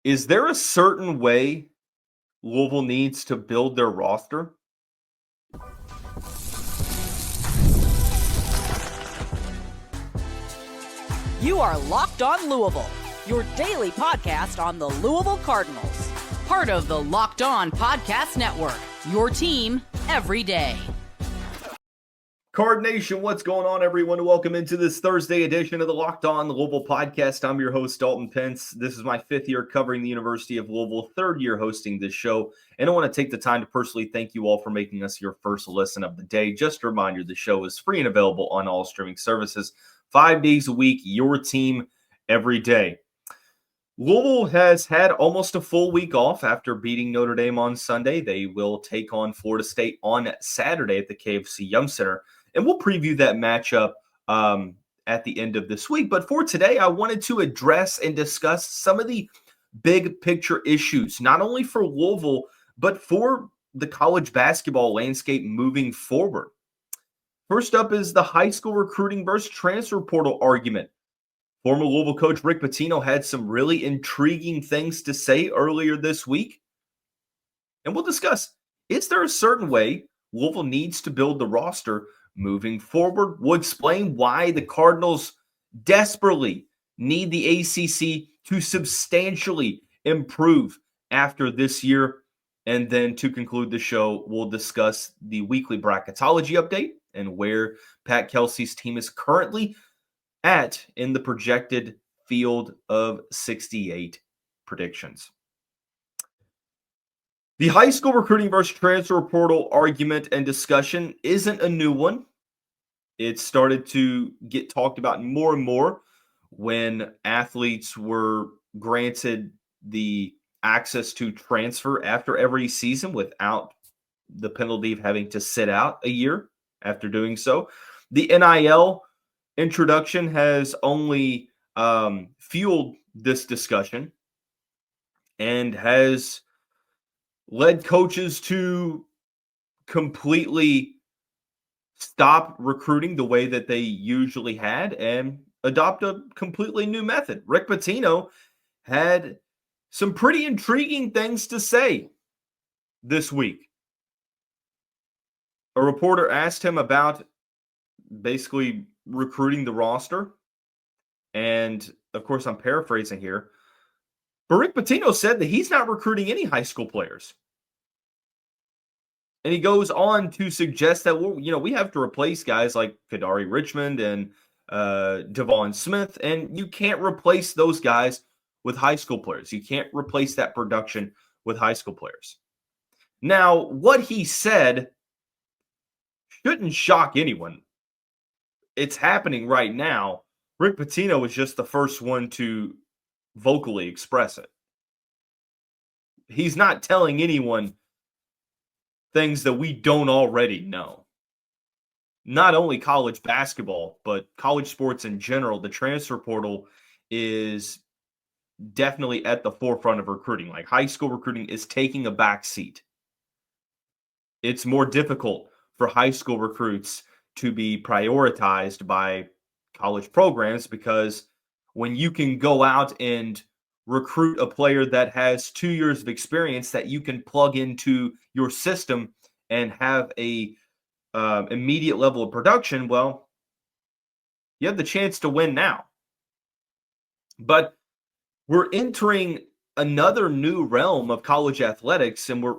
Is there a certain way Louisville needs to build their roster? You are Locked On Louisville, your daily podcast on the Louisville Cardinals. Part of the Locked On Podcast Network, your team every day. Card Nation, what's going on, everyone? Welcome into this Thursday edition of the Locked On Louisville podcast. I'm your host, Dalton Pence. This is my fifth year covering the University of Louisville, third year hosting this show. And I want to take the time to personally thank you all for making us your first listen of the day. Just a reminder, the show is free and available on all streaming services, 5 days a week, your team every day. Louisville has had almost a full week off after beating Notre Dame on Sunday. They will take on Florida State on Saturday at the KFC Yum Center. And we'll preview that matchup at the end of this week. But for today, I wanted to address and discuss some of the big picture issues, not only for Louisville, but for the college basketball landscape moving forward. First up is the high school recruiting versus transfer portal argument. Former Louisville coach Rick Pitino had some really intriguing things to say earlier this week. And we'll discuss, is there a certain way Louisville needs to build the roster moving forward? We'll explain why the Cardinals desperately need the ACC to substantially improve after this year. And then to conclude the show, we'll discuss the weekly bracketology update and where Pat Kelsey's team is currently at in the projected field of 68 predictions. The high school recruiting versus transfer portal argument and discussion isn't a new one. It started to get talked about more and more when athletes were granted the access to transfer after every season without the penalty of having to sit out a year after doing so. The NIL introduction has only fueled this discussion and has led coaches to completely stop recruiting the way that they usually had and adopt a completely new method. Rick Pitino had some pretty intriguing things to say this week. A reporter asked him about basically recruiting the roster. And of course, I'm paraphrasing here. But Rick Pitino said that he's not recruiting any high school players. And he goes on to suggest that, we have to replace guys like Kadari Richmond and Devon Smith, and you can't replace those guys with high school players. You can't replace that production with high school players. Now, what he said shouldn't shock anyone. It's happening right now. Rick Pitino was just the first one to vocally express it. He's not telling anyone things that we don't already know. Not only college basketball, but college sports in general, the transfer portal is definitely at the forefront of recruiting. Like, high school recruiting is taking a back seat. It's more difficult for high school recruits to be prioritized by college programs because when you can go out and recruit a player that has 2 years of experience that you can plug into your system and have a immediate level of production, well, you have the chance to win now. But we're entering another new realm of college athletics, and we're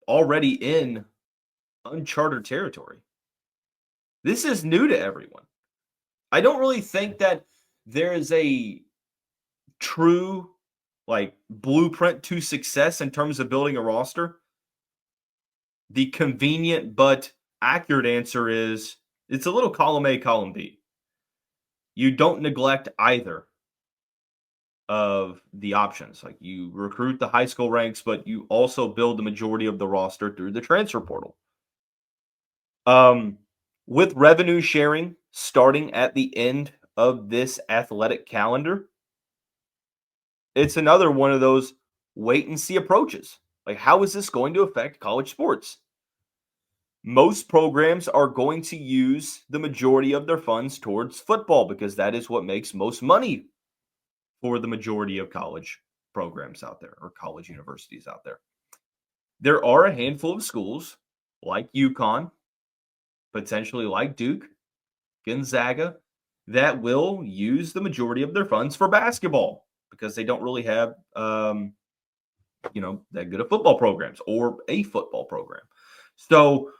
already in uncharted territory. This is new to everyone. I don't really think that there is a true blueprint to success in terms of building a roster. The convenient but accurate answer is it's a little column A, column B. You don't neglect either of the options. Like, you recruit the high school ranks, but you also build the majority of the roster through the transfer portal. With revenue sharing starting at the end of this athletic calendar, it's another one of those wait and see approaches. Like, how is this going to affect college sports? Most programs are going to use the majority of their funds towards football because that is what makes most money for the majority of college programs out there or college universities out there. There are a handful of schools like UConn, potentially like Duke, Gonzaga, that will use the majority of their funds for basketball because they don't really have, that good of football programs or a football program. So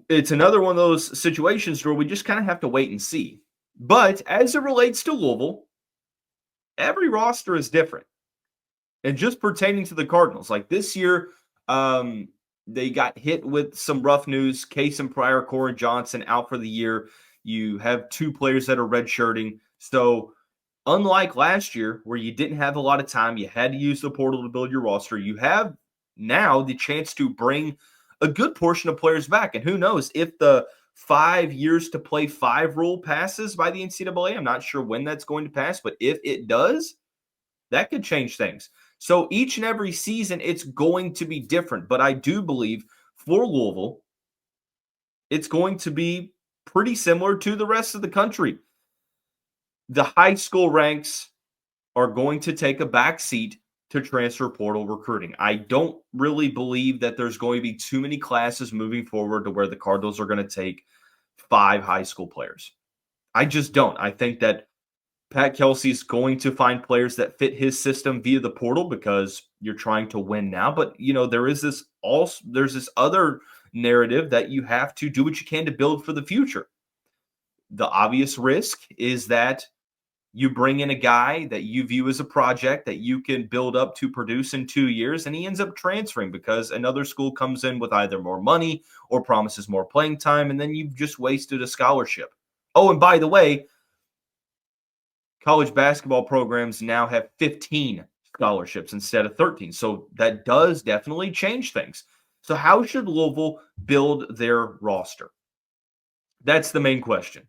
it's another one of those situations where we just kind of have to wait and see. But as it relates to Louisville, every roster is different. And just pertaining to the Cardinals, like this year, they got hit with some rough news. Case and Pryor, Corey Johnson out for the year. You have 2 players that are redshirting. So unlike last year where you didn't have a lot of time, you had to use the portal to build your roster, you have now the chance to bring a good portion of players back. And who knows if the 5 years to play 5 rule passes by the NCAA. I'm not sure when that's going to pass, but if it does, that could change things. So each and every season, it's going to be different. But I do believe for Louisville, it's going to be pretty similar to the rest of the country. The high school ranks are going to take a back seat to transfer portal recruiting. I don't really believe that there's going to be too many classes moving forward to where the Cardinals are going to take 5 high school players. I just don't. I think that Pat Kelsey is going to find players that fit his system via the portal because you're trying to win now. But, there's this other narrative that you have to do what you can to build for the future. The obvious risk is that you bring in a guy that you view as a project that you can build up to produce in 2 years, and he ends up transferring because another school comes in with either more money or promises more playing time, and then you've just wasted a scholarship. Oh, and by the way, college basketball programs now have 15 scholarships instead of 13. So that does definitely change things. So how should Louisville build their roster? That's the main question.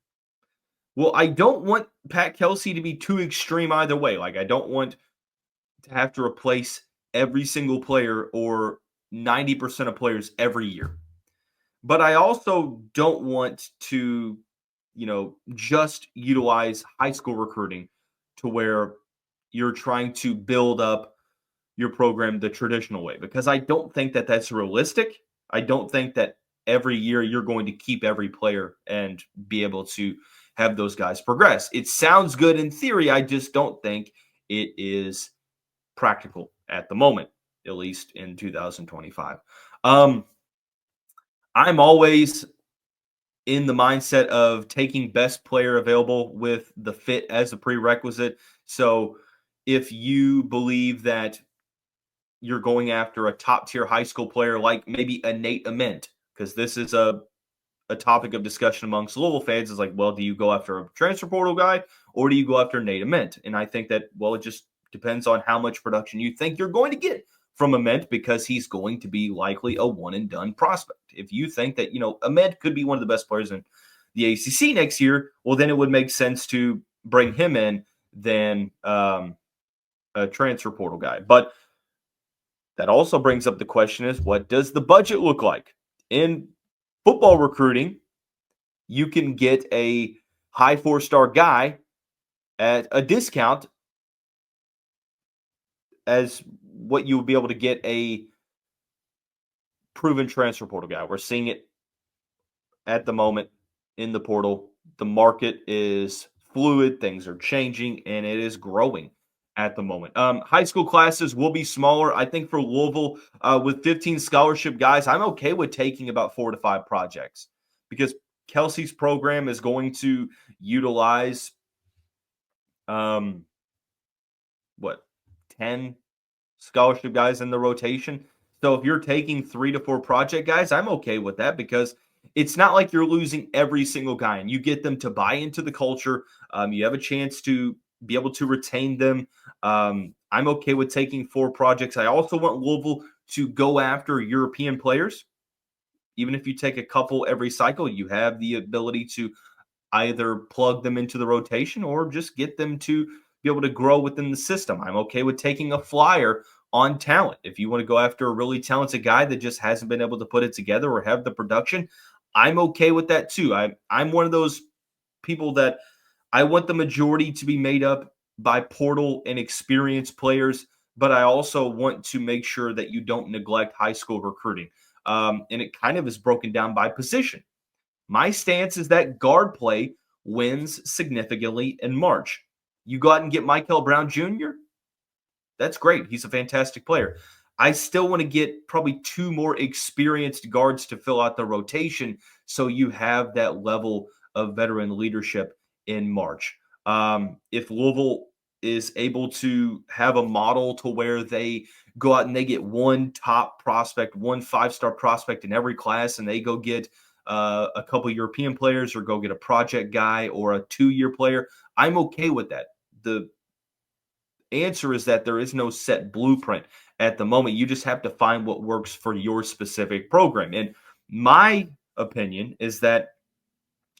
Well, I don't want Pat Kelsey to be too extreme either way. Like, I don't want to have to replace every single player or 90% of players every year. But I also don't want to just utilize high school recruiting to where you're trying to build up your program the traditional way, because I don't think that that's realistic. I don't think that every year you're going to keep every player and be able to have those guys progress. It sounds good in theory. I just don't think it is practical at the moment, at least in 2025. I'm always in the mindset of taking best player available with the fit as a prerequisite. So if you believe that you're going after a top-tier high school player like maybe a Nate Ament, because this is a topic of discussion amongst Louisville fans, is like, well, do you go after a transfer portal guy or do you go after Nate Ament? And I think that, well, it just depends on how much production you think you're going to get from Ament, because he's going to be likely a one-and-done prospect. If you think that, Ament could be one of the best players in the ACC next year, well, then it would make sense to bring him in than a transfer portal guy. But that also brings up the question is, what does the budget look like? In football recruiting, you can get a high 4-star guy at a discount as what you would be able to get a proven transfer portal guy. We're seeing it at the moment in the portal. The market is fluid, things are changing, and it is growing at the moment. High school classes will be smaller. I think for Louisville, with 15 scholarship guys, I'm okay with taking about 4 to 5 projects, because Kelsey's program is going to utilize 10 scholarship guys in the rotation. So if you're taking 3 to 4 project guys, I'm okay with that, because it's not like you're losing every single guy, and you get them to buy into the culture. You have a chance to be able to retain them. I'm okay with taking 4 projects. I also want Louisville to go after European players. Even if you take a couple every cycle, you have the ability to either plug them into the rotation or just get them to be able to grow within the system. I'm okay with taking a flyer on talent. If you want to go after a really talented guy that just hasn't been able to put it together or have the production, I'm okay with that too. I'm one of those people that I want the majority to be made up by portal and experienced players, but I also want to make sure that you don't neglect high school recruiting. And it kind of is broken down by position. My stance is that guard play wins significantly in March. You go out and get Michael Brown Jr., that's great. He's a fantastic player. I still want to get probably 2 more experienced guards to fill out the rotation so you have that level of veteran leadership in March. If Louisville is able to have a model to where they go out and they get one top prospect, one 5-star prospect in every class, and they go get a couple European players or go get a project guy or a 2-year player, I'm okay with that. The answer is that there is no set blueprint at the moment. You just have to find what works for your specific program. And my opinion is that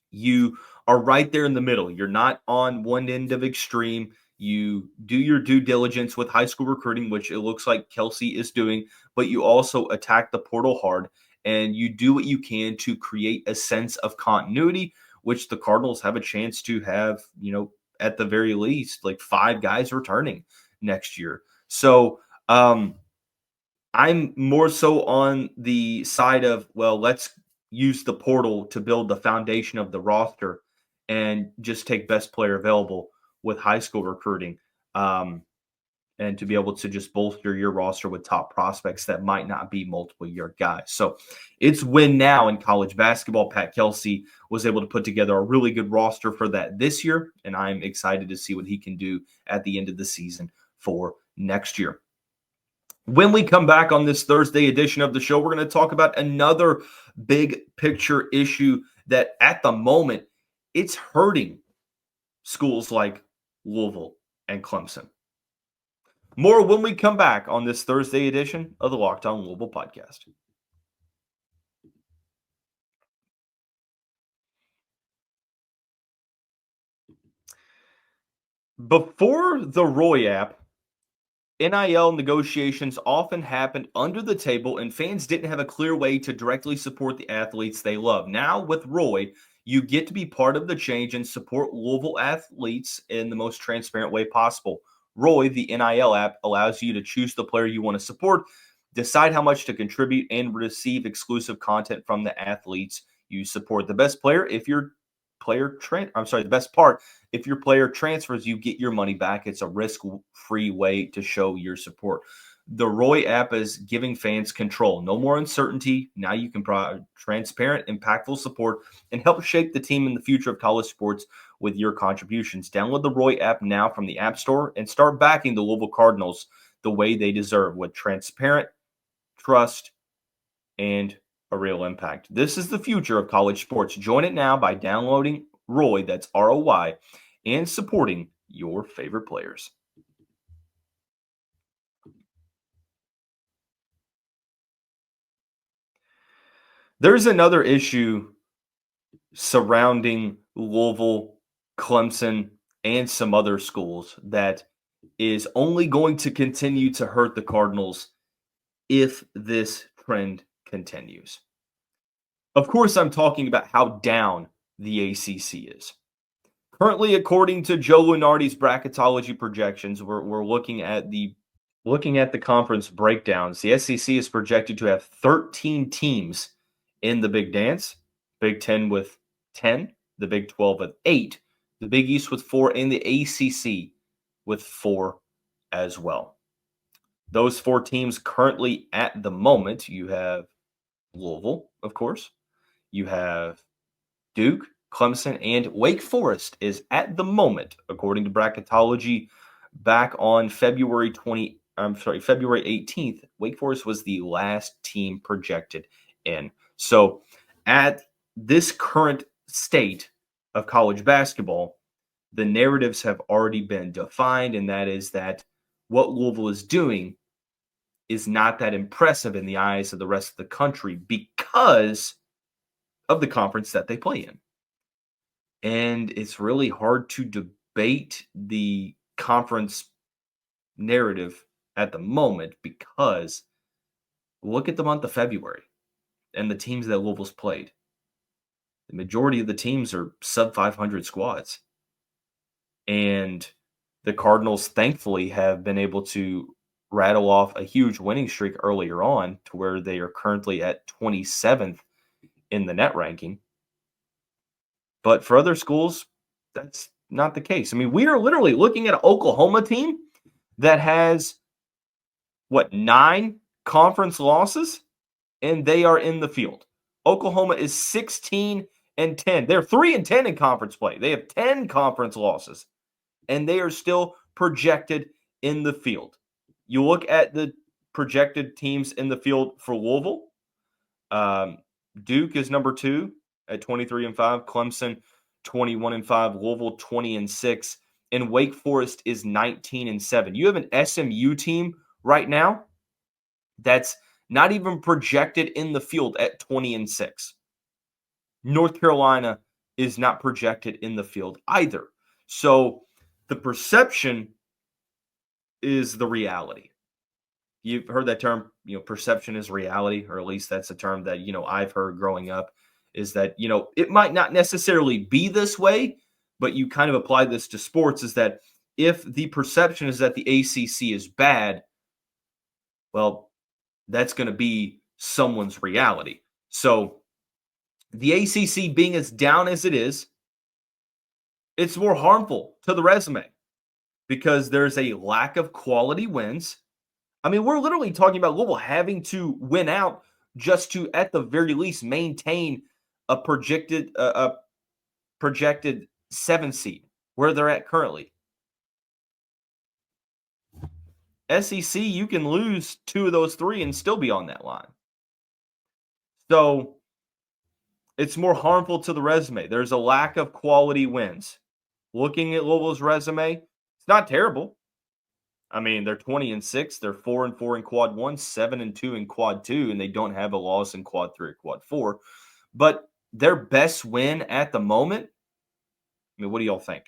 you are right there in the middle. You're not on one end of extreme. You do your due diligence with high school recruiting, which it looks like Kelsey is doing, but you also attack the portal hard and you do what you can to create a sense of continuity, which the Cardinals have a chance to have, at the very least, like 5 guys returning next year. So I'm more so on the side of, well, let's use the portal to build the foundation of the roster and just take best player available with high school recruiting, and to be able to just bolster your roster with top prospects that might not be multiple year guys. So it's win now in college basketball. Pat Kelsey was able to put together a really good roster for that this year, and I'm excited to see what he can do at the end of the season for next year. When we come back on this Thursday edition of the show, we're going to talk about another big picture issue that at the moment, it's hurting schools like Louisville and Clemson. More when we come back on this Thursday edition of the Locked On Louisville podcast. Before the Roy app, NIL negotiations often happened under the table and fans didn't have a clear way to directly support the athletes they love. Now with Roy, you get to be part of the change and support Louisville athletes in the most transparent way possible. Roy, the NIL app, allows you to choose the player you want to support, decide how much to contribute, and receive exclusive content from the athletes you support. The best player, if your the best part, if your player transfers, you get your money back. It's a risk-free way to show your support. The Roy app is giving fans control. No more uncertainty. Now you can provide transparent, impactful support and help shape the team in the future of college sports with your contributions. Download the Roy app now from the App Store and start backing the Louisville Cardinals the way they deserve, with transparent, trust, and a real impact. This is the future of college sports. Join it now by downloading Roy, that's ROY, and supporting your favorite players. There's another issue surrounding Louisville, Clemson, and some other schools that is only going to continue to hurt the Cardinals if this trend continues. Of course, I'm talking about how down the ACC is. Currently, according to Joe Lunardi's bracketology projections, we're looking at the conference breakdowns. The SEC is projected to have 13 teams in the Big Dance, Big 10 with 10, the Big 12 with 8, the Big East with 4, and the ACC with 4 as well. Those 4 teams currently at the moment, you have Louisville, of course. You have Duke, Clemson, and Wake Forest is at the moment, according to bracketology, back on February 18th. Wake Forest was the last team projected in. So at this current state of college basketball, the narratives have already been defined, and that is that what Louisville is doing is not that impressive in the eyes of the rest of the country because of the conference that they play in. And it's really hard to debate the conference narrative at the moment because look at the month of February and the teams that Louisville's played. The majority of the teams are sub 500 squads. And The Cardinals, thankfully, have been able to rattle off a huge winning streak earlier on to where they are currently at 27th in the net ranking. But for other schools, that's not the case. I mean, we are literally looking at an Oklahoma team that has, 9 conference losses, and they are in the field. Oklahoma is 16-10. They're 3-10 in conference play. They have 10 conference losses, and they are still projected in the field. You look at the projected teams in the field for Louisville. Duke is number 2 at 23-5. Clemson 21-5. Louisville 20-6. And Wake Forest is 19-7. You have an SMU team right now that's not even projected in the field at 20-6. North Carolina is not projected in the field either. So the perception is the reality. You've heard that term, perception is reality, or at least that's a term that, I've heard growing up, is that, it might not necessarily be this way, but you kind of apply this to sports, is that if the perception is that the ACC is bad, well, that's going to be someone's reality. So the ACC being as down as it is, it's more harmful to the resume because there's a lack of quality wins. I mean, we're literally talking about Louisville having to win out just to, at the very least, maintain a projected 7 seed where they're at currently. SEC, you can lose 2 of those 3 and still be on that line. So it's more harmful to the resume. There's a lack of quality wins. Looking at Louisville's resume, it's not terrible. I mean, they're 20-6. They're 4-4 in quad 1, 7-2 in quad 2, and they don't have a loss in quad 3 or quad 4. But their best win at the moment, I mean, what do y'all think?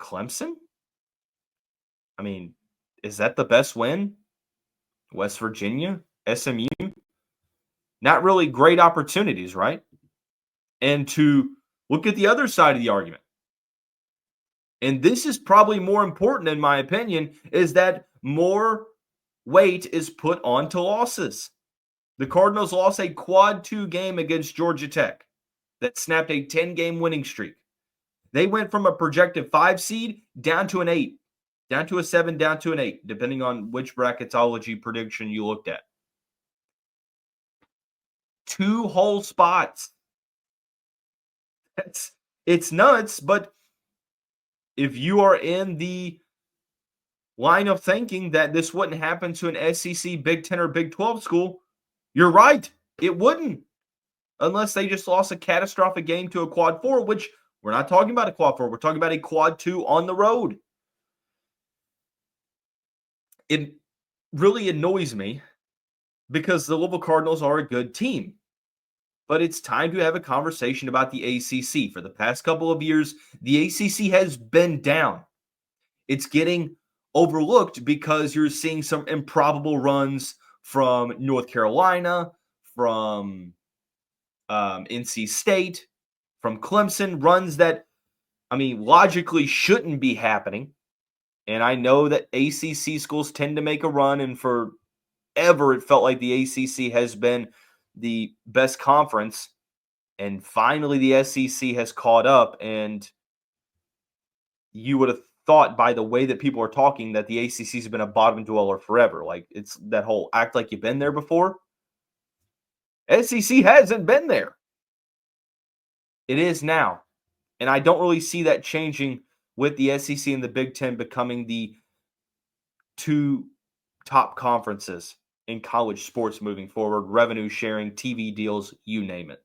Clemson? I mean, is that the best win? West Virginia? SMU? Not really great opportunities, right? And to look at the other side of the argument, and this is probably more important in my opinion, is that more weight is put onto losses. The Cardinals lost a quad 2 game against Georgia Tech that snapped a 10-game winning streak. They went from a projected 5 seed down to an 8, down to a 7, down to an 8, depending on which bracketology prediction you looked at. 2 whole spots. It's nuts, but if you are in the line of thinking that this wouldn't happen to an SEC, Big 10, or Big 12 school, you're right. It wouldn't. Unless they just lost a catastrophic game to a quad 4, which we're not talking about a quad 4. We're talking about a quad 2 on the road. It really annoys me because the Louisville Cardinals are a good team. But it's time to have a conversation about the ACC. For the past couple of years, the ACC has been down. It's getting overlooked because you're seeing some improbable runs from North Carolina, from NC State, from Clemson, runs that, I mean, logically shouldn't be happening. And I know that ACC schools tend to make a run, and forever it felt like the ACC has been the best conference, and finally the SEC has caught up, and you would have thought by the way that people are talking that the ACC has been a bottom dweller forever. Like, it's that whole act like you've been there before. SEC hasn't been there. It is now. And I don't really see that changing with the SEC and the Big Ten becoming the 2 top conferences in college sports moving forward, revenue sharing, TV deals, you name it.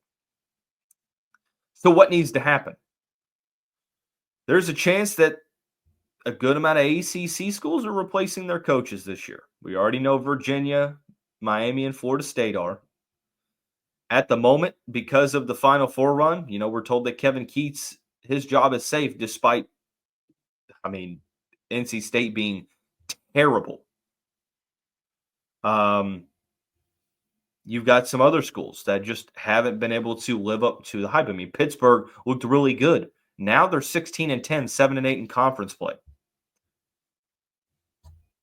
So what needs to happen? There's a chance that a good amount of ACC schools are replacing their coaches this year. We already know Virginia, Miami, and Florida State are. At the moment, because of the Final Four run, we're told that Kevin Keatts, his job is safe despite, NC State being terrible. You've got some other schools that just haven't been able to live up to the hype. I mean, Pittsburgh looked really good Now they're 16-10, 7-8 in conference play.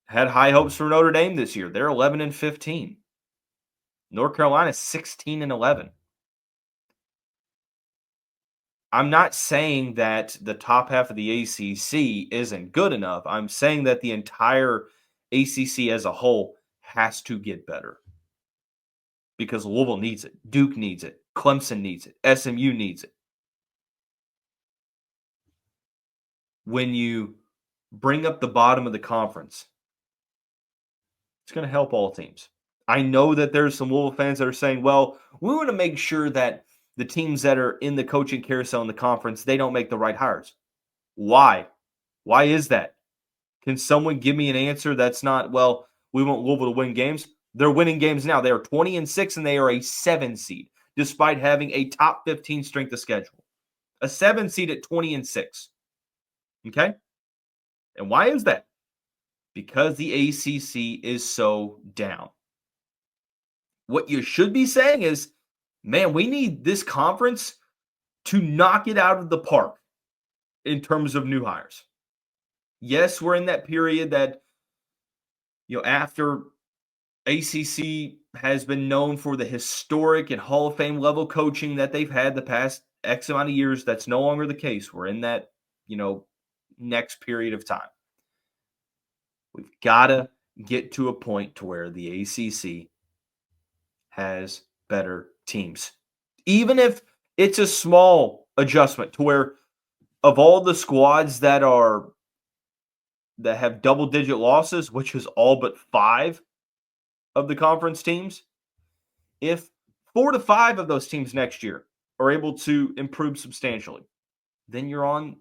Had high hopes for Notre Dame this year. They're 11-15. North Carolina 16-11. I'm not saying that the top half of the ACC isn't good enough. I'm saying that the entire ACC as a whole has to get better. Because Louisville needs it. Duke needs it. Clemson needs it. SMU needs it. When you bring up the bottom of the conference, it's going to help all teams. I know that there's some Louisville fans that are saying, well, we want to make sure that the teams that are in the coaching carousel in the conference, they don't make the right hires. Why? Why is that? Can someone give me an answer that's not, well, we want Louisville to win games? They're winning games now. They are 20-6 and they are a 7 seed, despite having a top 15 strength of schedule. A 7 seed at 20-6. Okay? And why is that? Because the ACC is so down. What you should be saying is, man, we need this conference to knock it out of the park in terms of new hires. Yes, we're in that period that, after ACC has been known for the historic and Hall of Fame level coaching that they've had the past X amount of years. That's no longer the case. We're in that, next period of time. We've got to get to a point to where the ACC has better teams. Even if it's a small adjustment to where of all the squads that have double-digit losses, which is all but 5 of the conference teams, if 4 to 5 of those teams next year are able to improve substantially, then you're on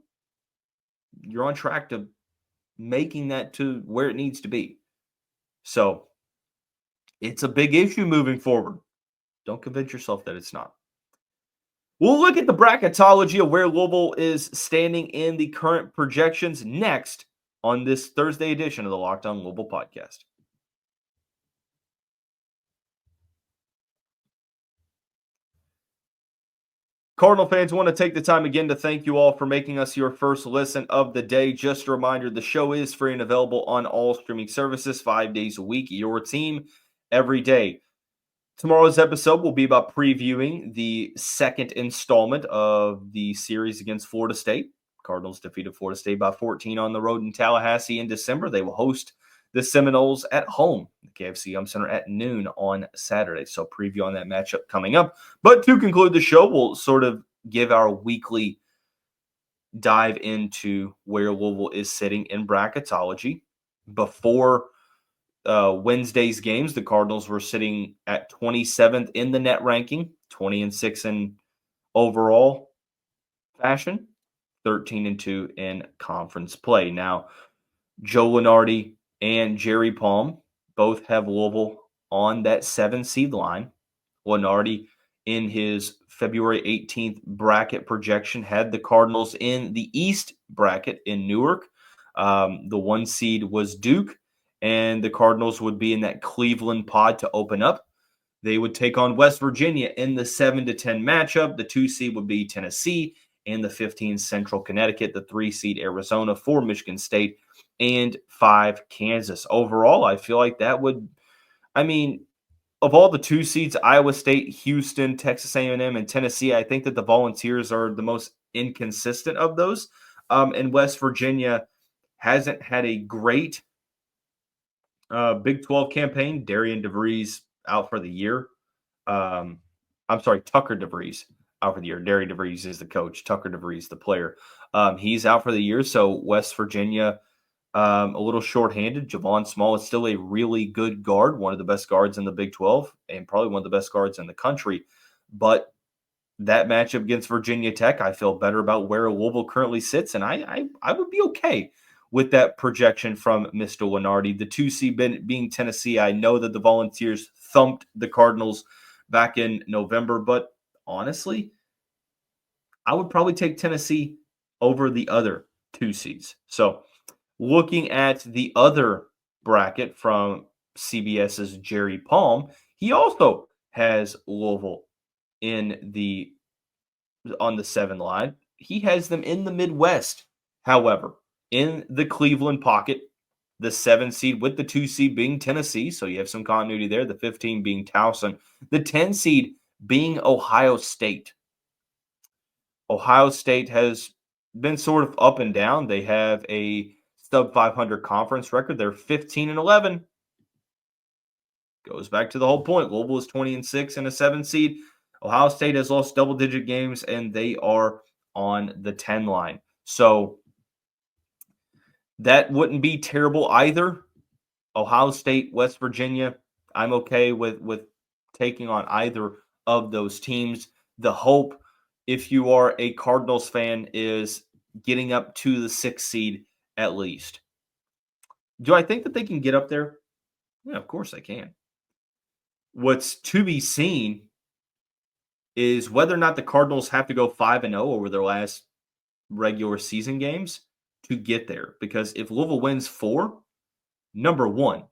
track to making that to where it needs to be. So it's a big issue moving forward. Don't convince yourself that it's not. We'll look at the bracketology of where Louisville is standing in the current projections next on this Thursday edition of the Locked On Louisville podcast. Cardinal fans, want to take the time again to thank you all for making us your first listen of the day. Just a reminder, the show is free and available on all streaming services 5 days a week. Your team every day. Tomorrow's episode will be about previewing the second installment of the series against Florida State. Cardinals defeated Florida State by 14 on the road in Tallahassee in December. They will host the Seminoles at home, the KFC Yum Center at noon on Saturday. So preview on that matchup coming up. But to conclude the show, we'll sort of give our weekly dive into where Louisville is sitting in bracketology. Before Wednesday's games, the Cardinals were sitting at 27th in the net ranking, 20-6 in overall fashion, 13-2 in conference play. Now, Joe Lunardi and Jerry Palm both have Louisville on that 7 seed line. Lunardi, in his February 18th bracket projection, had the Cardinals in the East bracket in Newark. The 1 seed was Duke, and the Cardinals would be in that Cleveland pod to open up. They would take on West Virginia in the 7-10 matchup. The 2 seed would be Tennessee, and the 15 Central Connecticut, the 3 seed Arizona, 4 Michigan State, and 5 Kansas. Overall, I feel like that would, of all the 2 seeds, Iowa State, Houston, Texas A&M, and Tennessee, I think that the Volunteers are the most inconsistent of those. And West Virginia hasn't had a great Big 12 campaign. Darian DeVries out for the year. Tucker DeVries out for the year. Darian DeVries is the coach. Tucker DeVries, the player. He's out for the year. So West Virginia, a little shorthanded. Javon Small is still a really good guard, one of the best guards in the Big 12, and probably one of the best guards in the country. But that matchup against Virginia Tech, I feel better about where Louisville currently sits, and I would be okay with that projection from Mr. Lunardi. The 2 seed being Tennessee, I know that the Volunteers thumped the Cardinals back in November, but honestly, I would probably take Tennessee over the other 2 seeds. So looking at the other bracket from CBS's Jerry Palm, he also has Louisville on the 7 line. he has them in the Midwest. However, in the Cleveland pocket, the 7 seed with the 2 seed being Tennessee, so you have some continuity there, the 15 being Towson, the 10 seed being Ohio State. Ohio State has been sort of up and down. They have a sub 500 conference record. They're 15-11. Goes back to the whole point. Louisville is 20-6 and a 7 seed. Ohio State has lost double-digit games, and they are on the 10 line. So that wouldn't be terrible either. Ohio State, West Virginia, I'm okay with taking on either of those teams. The hope, if you are a Cardinals fan, is getting up to the 6th seed at least. Do I think that they can get up there? Yeah, of course they can. What's to be seen is whether or not the Cardinals have to go 5-0 over their last regular season games to get there. Because if Louisville wins 4, number one,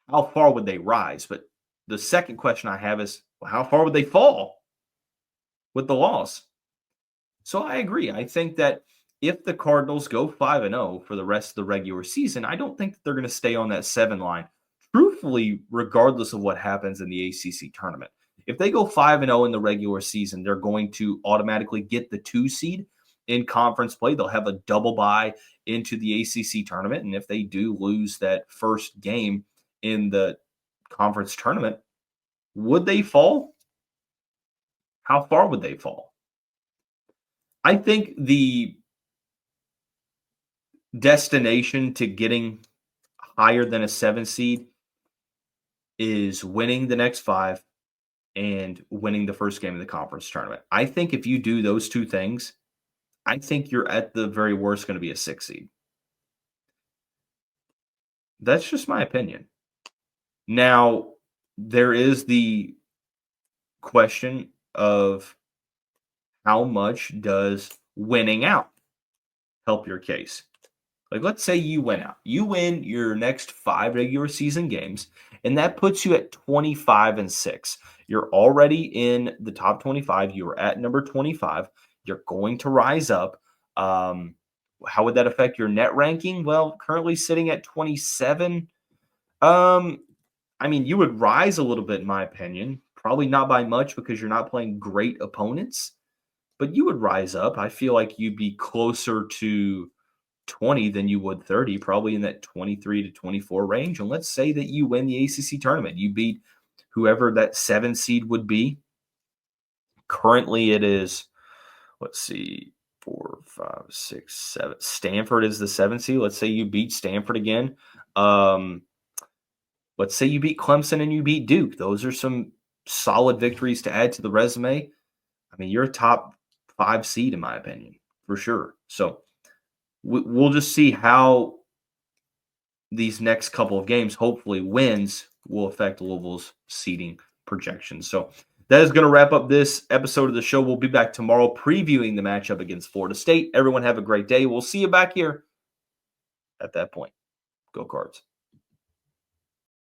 how far would they rise? But the second question I have is, well, how far would they fall with the loss? So I agree. I think that if the Cardinals go 5-0 for the rest of the regular season, I don't think that they're going to stay on that 7 line. Truthfully, regardless of what happens in the ACC tournament. If they go 5-0 in the regular season, they're going to automatically get the 2 seed in conference play. They'll have a double bye into the ACC tournament. And if they do lose that first game in the conference tournament, would they fall? How far would they fall? I think the destination to getting higher than a 7 seed is winning the next 5 and winning the first game of the conference tournament. I think if you do those 2 things, I think you're at the very worst going to be a 6 seed. That's just my opinion. Now, there is the question of how much does winning out help your case? Like, let's say you win out. You win your next 5 regular season games, and that puts you at 25-6. You're already in the top 25. You are at number 25. You're going to rise up. How would that affect your net ranking? Well, currently sitting at 27. I mean, you would rise a little bit, in my opinion. Probably not by much because you're not playing great opponents, but you would rise up. I feel like you'd be closer to 20 than you would 30, probably in that 23 to 24 range. And let's say that you win the ACC tournament. You beat whoever that 7 seed would be. Currently it is, let's see, 4, 5, 6, 7. Stanford is the 7 seed. Let's say you beat Stanford again. Let's say you beat Clemson and you beat Duke. Those are some solid victories to add to the resume. I mean, you're a top 5 seed, in my opinion, for sure. So we'll just see how these next couple of games, hopefully wins, will affect Louisville's seeding projections. So that is going to wrap up this episode of the show. We'll be back tomorrow previewing the matchup against Florida State. Everyone have a great day. We'll see you back here at that point. Go Cards.